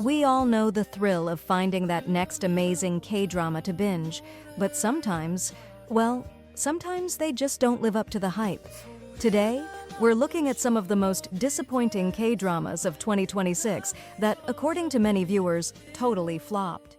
We all know the thrill of finding that next amazing K-drama to binge, but sometimes they just don't live up to the hype. Today, we're looking at some of the most disappointing K-dramas of 2026 that, according to many viewers, totally flopped.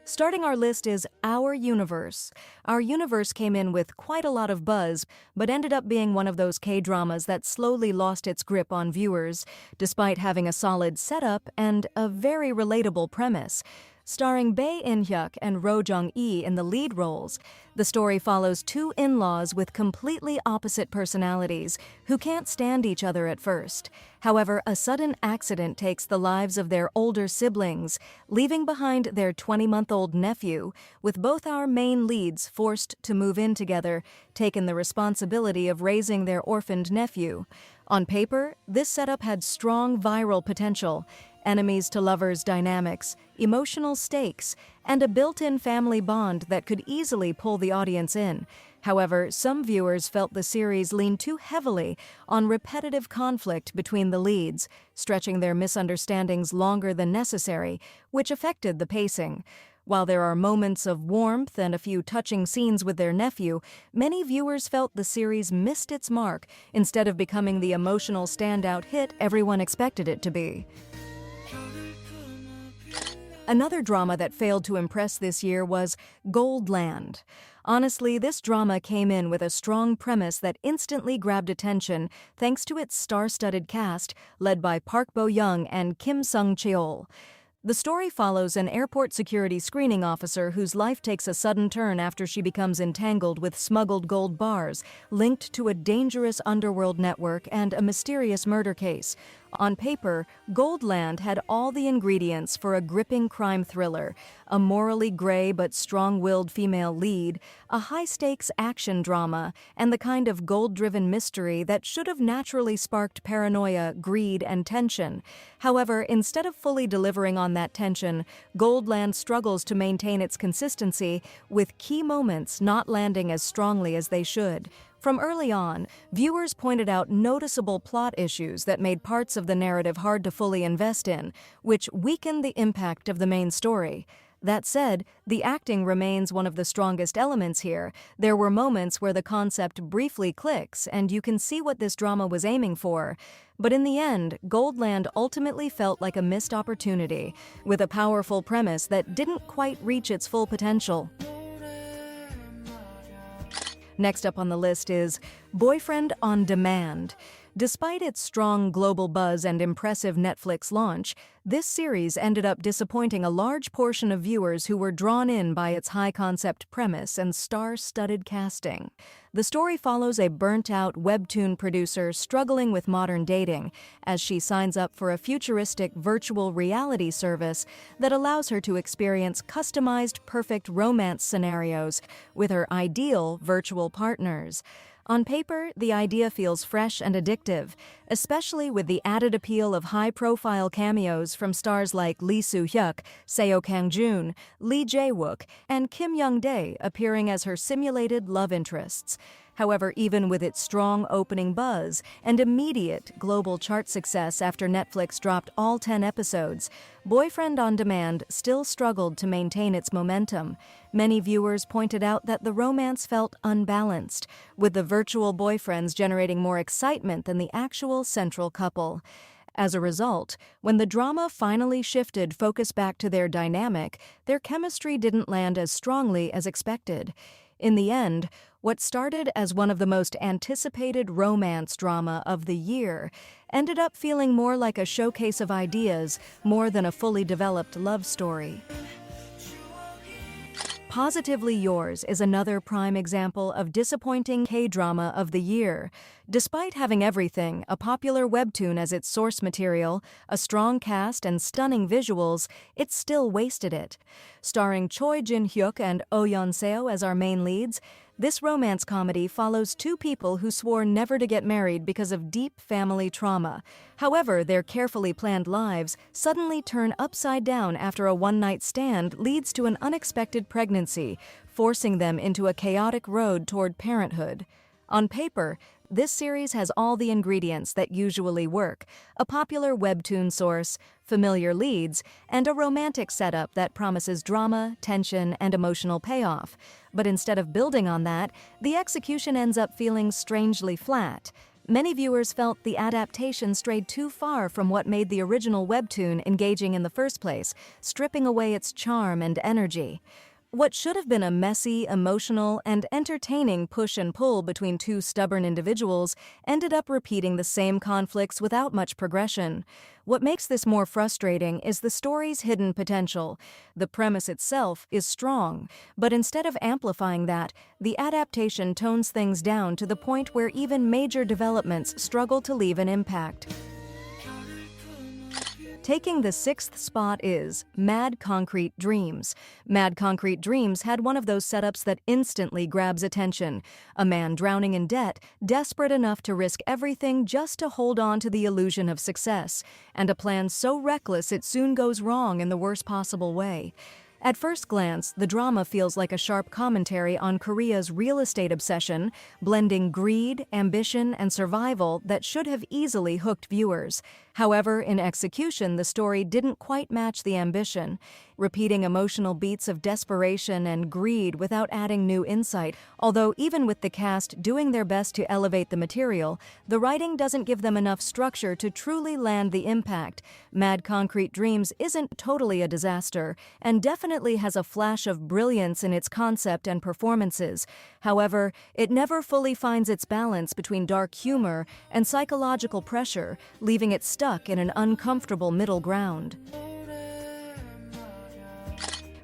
Starting our list is Our Universe. Our Universe came in with quite a lot of buzz, but ended up being one of those K-dramas that slowly lost its grip on viewers, despite having a solid setup and a very relatable premise. Starring Bae In-hyuk and Ro Jong-i in the lead roles, the story follows two in-laws with completely opposite personalities who can't stand each other at first. However, a sudden accident takes the lives of their older siblings, leaving behind their 20-month-old nephew, with both our main leads forced to move in together, taking the responsibility of raising their orphaned nephew. On paper, this setup had strong viral potential, enemies to lovers dynamics, emotional stakes, and a built-in family bond that could easily pull the audience in. However, some viewers felt the series leaned too heavily on repetitive conflict between the leads, stretching their misunderstandings longer than necessary, which affected the pacing. While there are moments of warmth and a few touching scenes with their nephew, many viewers felt the series missed its mark instead of becoming the emotional standout hit everyone expected it to be. Another drama that failed to impress this year was Goldland. Honestly, this drama came in with a strong premise that instantly grabbed attention thanks to its star-studded cast led by Park Bo-young and Kim Sung-cheol. The story follows an airport security screening officer whose life takes a sudden turn after she becomes entangled with smuggled gold bars linked to a dangerous underworld network and a mysterious murder case. On paper, Goldland had all the ingredients for a gripping crime thriller, a morally gray but strong-willed female lead, a high-stakes action drama, and the kind of gold-driven mystery that should have naturally sparked paranoia, greed, and tension. However, instead of fully delivering on that tension, Goldland struggles to maintain its consistency, with key moments not landing as strongly as they should. From early on, viewers pointed out noticeable plot issues that made parts of the narrative hard to fully invest in, which weakened the impact of the main story. That said, the acting remains one of the strongest elements here. There were moments where the concept briefly clicks, and you can see what this drama was aiming for. But in the end, Goldland ultimately felt like a missed opportunity, with a powerful premise that didn't quite reach its full potential. Next up on the list is Boyfriend on Demand. Despite its strong global buzz and impressive Netflix launch, this series ended up disappointing a large portion of viewers who were drawn in by its high-concept premise and star-studded casting. The story follows a burnt-out webtoon producer struggling with modern dating as she signs up for a futuristic virtual reality service that allows her to experience customized perfect romance scenarios with her ideal virtual partners. On paper, the idea feels fresh and addictive, especially with the added appeal of high-profile cameos from stars like Lee Soo-hyuk, Seo Kang-joon, Lee Jae-wook, and Kim Young-dae appearing as her simulated love interests. However, even with its strong opening buzz and immediate global chart success after Netflix dropped all 10 episodes, Boyfriend on Demand still struggled to maintain its momentum. Many viewers pointed out that the romance felt unbalanced, with the virtual boyfriends generating more excitement than the actual central couple. As a result, when the drama finally shifted focus back to their dynamic, their chemistry didn't land as strongly as expected. In the end, what started as one of the most anticipated romance drama of the year ended up feeling more like a showcase of ideas more than a fully developed love story. Positively Yours is another prime example of disappointing K-drama of the year. Despite having everything, a popular webtoon as its source material, a strong cast, and stunning visuals, it still wasted it. Starring Choi Jin-hyuk and Oh Yeon-seo as our main leads, this romance comedy follows two people who swore never to get married because of deep family trauma. However, their carefully planned lives suddenly turn upside down after a one-night stand leads to an unexpected pregnancy, forcing them into a chaotic road toward parenthood. On paper, this series has all the ingredients that usually work: a popular webtoon source, familiar leads, and a romantic setup that promises drama, tension, and emotional payoff. But instead of building on that, the execution ends up feeling strangely flat. Many viewers felt the adaptation strayed too far from what made the original webtoon engaging in the first place, stripping away its charm and energy. What should have been a messy, emotional, and entertaining push and pull between two stubborn individuals ended up repeating the same conflicts without much progression. What makes this more frustrating is the story's hidden potential. The premise itself is strong, but instead of amplifying that, the adaptation tones things down to the point where even major developments struggle to leave an impact. Taking the sixth spot is Mad Concrete Dreams. Mad Concrete Dreams had one of those setups that instantly grabs attention. A man drowning in debt, desperate enough to risk everything just to hold on to the illusion of success, and a plan so reckless it soon goes wrong in the worst possible way. At first glance, the drama feels like a sharp commentary on Korea's real estate obsession, blending greed, ambition, and survival that should have easily hooked viewers. However, in execution, the story didn't quite match the ambition, repeating emotional beats of desperation and greed without adding new insight. Although even with the cast doing their best to elevate the material, the writing doesn't give them enough structure to truly land the impact. Mad Concrete Dreams isn't totally a disaster, and definitely has a flash of brilliance in its concept and performances. However, it never fully finds its balance between dark humor and psychological pressure, leaving it stuck in an uncomfortable middle ground.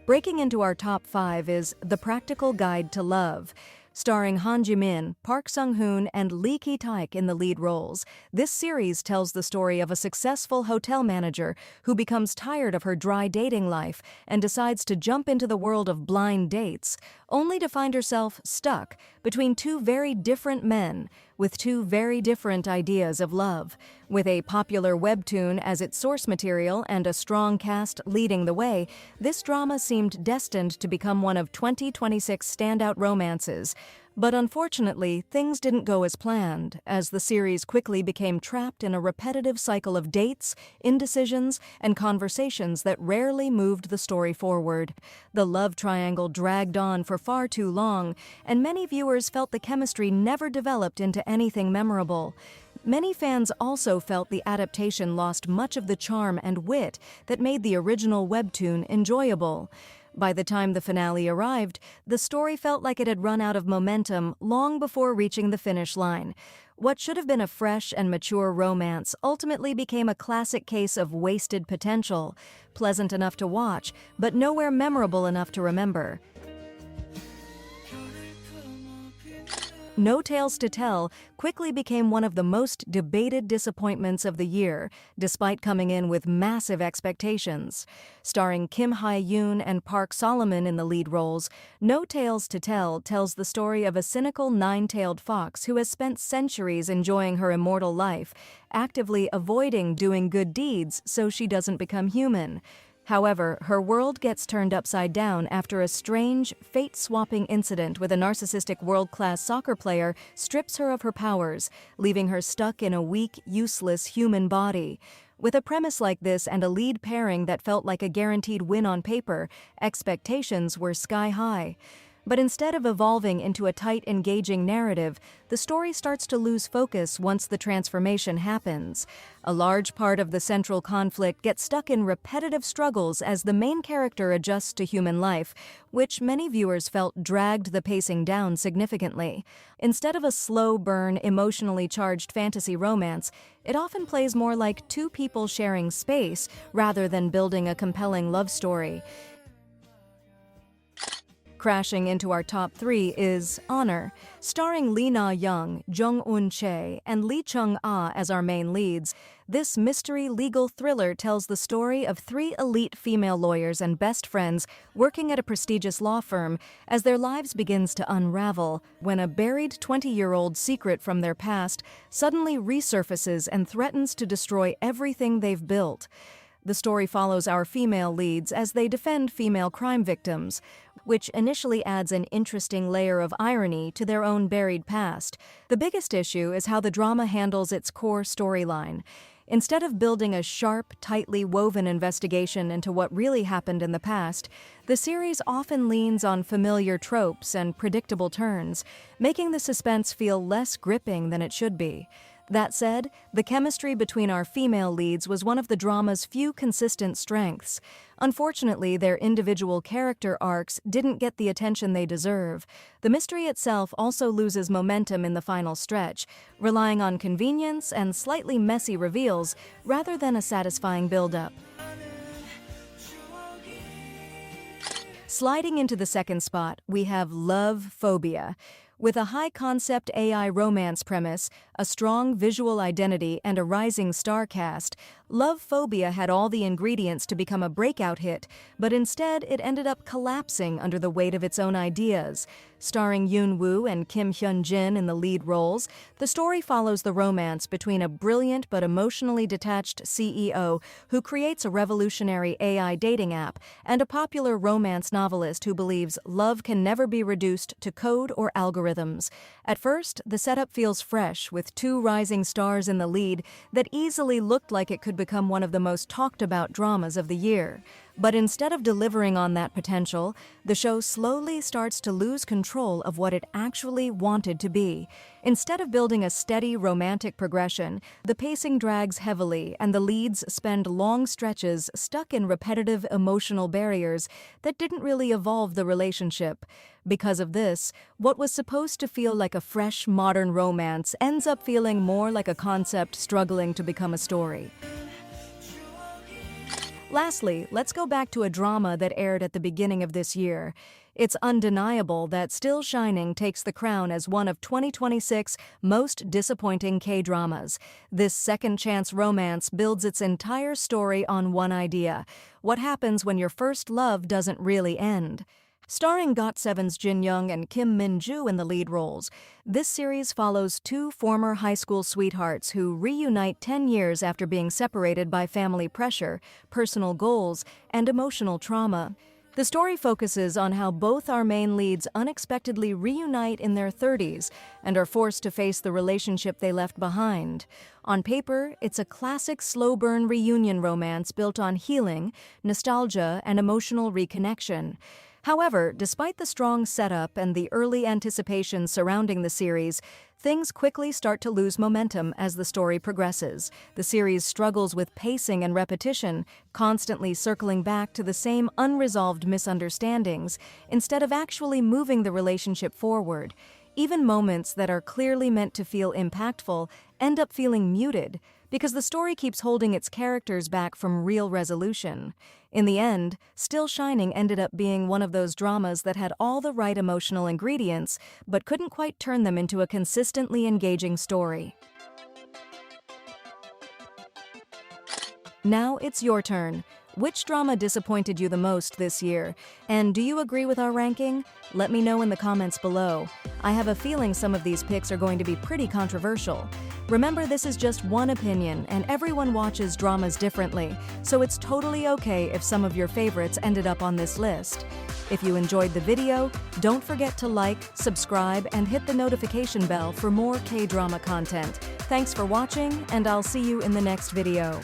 Breaking into our top 5 is The Practical Guide to Love. Starring Han Ji-min, Park Sung-hoon, and Lee Ki-taek in the lead roles, this series tells the story of a successful hotel manager who becomes tired of her dry dating life and decides to jump into the world of blind dates, only to find herself stuck between two very different men with two very different ideas of love. With a popular webtoon as its source material and a strong cast leading the way, this drama seemed destined to become one of 2026 standout romances. But unfortunately, things didn't go as planned, as the series quickly became trapped in a repetitive cycle of dates, indecisions, and conversations that rarely moved the story forward. The love triangle dragged on for far too long, and many viewers felt the chemistry never developed into anything memorable. Many fans also felt the adaptation lost much of the charm and wit that made the original webtoon enjoyable. By the time the finale arrived, the story felt like it had run out of momentum long before reaching the finish line. What should have been a fresh and mature romance ultimately became a classic case of wasted potential, pleasant enough to watch, but nowhere memorable enough to remember. No Tales to Tell quickly became one of the most debated disappointments of the year, despite coming in with massive expectations. Starring Kim Hae-yoon and Park Solomon in the lead roles, No Tales to Tell tells the story of a cynical nine-tailed fox who has spent centuries enjoying her immortal life, actively avoiding doing good deeds so she doesn't become human. However, her world gets turned upside down after a strange, fate-swapping incident with a narcissistic world-class soccer player strips her of her powers, leaving her stuck in a weak, useless human body. With a premise like this and a lead pairing that felt like a guaranteed win on paper, expectations were sky-high. But instead of evolving into a tight, engaging narrative, the story starts to lose focus once the transformation happens. A large part of the central conflict gets stuck in repetitive struggles as the main character adjusts to human life, which many viewers felt dragged the pacing down significantly. Instead of a slow burn, emotionally charged fantasy romance, it often plays more like two people sharing space rather than building a compelling love story. Crashing into our top 3 is Honor. Starring Lee Na-young, Jung Un-chae, and Lee Chung-ah as our main leads, this mystery legal thriller tells the story of 3 elite female lawyers and best friends working at a prestigious law firm as their lives begins to unravel when a buried 20-year-old secret from their past suddenly resurfaces and threatens to destroy everything they've built. The story follows our female leads as they defend female crime victims, which initially adds an interesting layer of irony to their own buried past. The biggest issue is how the drama handles its core storyline. Instead of building a sharp, tightly woven investigation into what really happened in the past, the series often leans on familiar tropes and predictable turns, making the suspense feel less gripping than it should be. That said, the chemistry between our female leads was one of the drama's few consistent strengths. Unfortunately, their individual character arcs didn't get the attention they deserve. The mystery itself also loses momentum in the final stretch, relying on convenience and slightly messy reveals rather than a satisfying build-up. Sliding into the second spot, we have Phobia. With a high-concept AI romance premise, a strong visual identity, and a rising star cast, Phobia had all the ingredients to become a breakout hit, but instead it ended up collapsing under the weight of its own ideas. Starring Yoon Woo and Kim Hyun-jin in the lead roles, the story follows the romance between a brilliant but emotionally detached CEO who creates a revolutionary AI dating app and a popular romance novelist who believes love can never be reduced to code or algorithms. At first, the setup feels fresh, with two rising stars in the lead that easily looked like it could become one of the most talked-about dramas of the year. But instead of delivering on that potential, the show slowly starts to lose control of what it actually wanted to be. Instead of building a steady romantic progression, the pacing drags heavily and the leads spend long stretches stuck in repetitive emotional barriers that didn't really evolve the relationship. Because of this, what was supposed to feel like a fresh, modern romance ends up feeling more like a concept struggling to become a story. Lastly, let's go back to a drama that aired at the beginning of this year. It's undeniable that Still Shining takes the crown as one of 2026's most disappointing K-dramas. This second-chance romance builds its entire story on one idea: what happens when your first love doesn't really end. Starring GOT7's Jin Young and Kim Min-joo in the lead roles, this series follows two former high school sweethearts who reunite 10 years after being separated by family pressure, personal goals, and emotional trauma. The story focuses on how both our main leads unexpectedly reunite in their 30s and are forced to face the relationship they left behind. On paper, it's a classic slow-burn reunion romance built on healing, nostalgia, and emotional reconnection. However, despite the strong setup and the early anticipation surrounding the series, things quickly start to lose momentum as the story progresses. The series struggles with pacing and repetition, constantly circling back to the same unresolved misunderstandings instead of actually moving the relationship forward. Even moments that are clearly meant to feel impactful end up feeling muted because the story keeps holding its characters back from real resolution. In the end, Still Shining ended up being one of those dramas that had all the right emotional ingredients, but couldn't quite turn them into a consistently engaging story. Now it's your turn. Which drama disappointed you the most this year? And do you agree with our ranking? Let me know in the comments below. I have a feeling some of these picks are going to be pretty controversial. Remember, this is just one opinion, and everyone watches dramas differently, so it's totally okay if some of your favorites ended up on this list. If you enjoyed the video, don't forget to like, subscribe, and hit the notification bell for more K-drama content. Thanks for watching, and I'll see you in the next video.